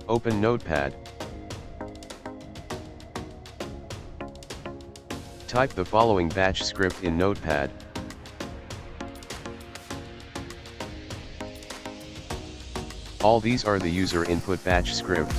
Open Notepad. Type the following batch script in Notepad. All these are the user input batch script.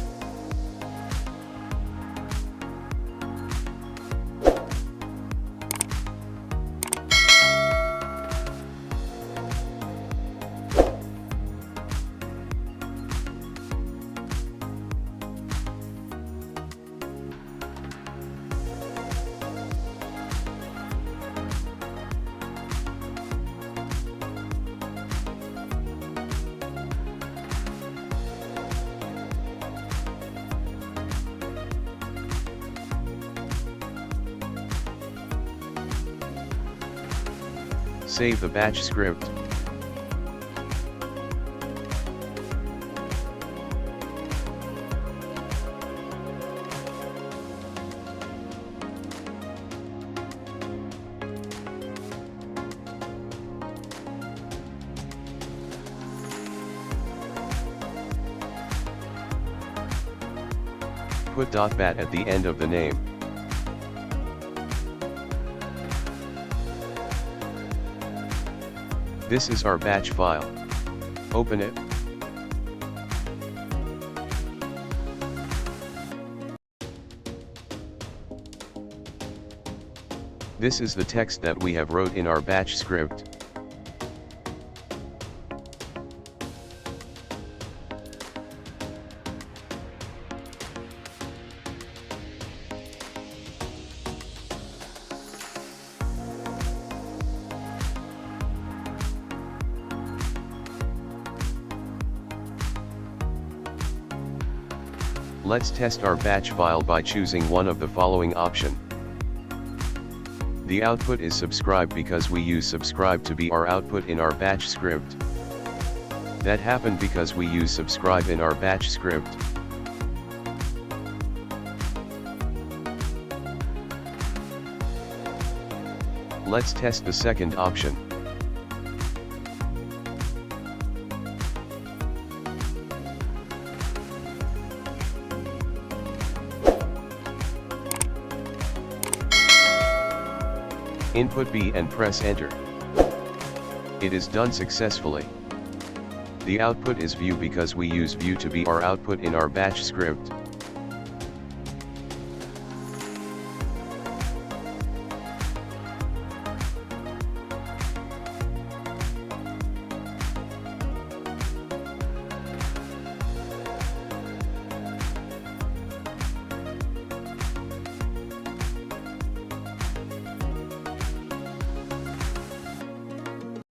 Save the batch script. Put .bat at the end of the name. This is our batch file. Open it. This is the text that we have wrote in our batch script. Let's test our batch file by choosing one of the following option. The output is subscribe because we use subscribe to be our output in our batch script. That happened because we use subscribe in our batch script. Let's test the second option. Input B and press enter. It is done successfully. The output is view because we use view to be our output in our batch script.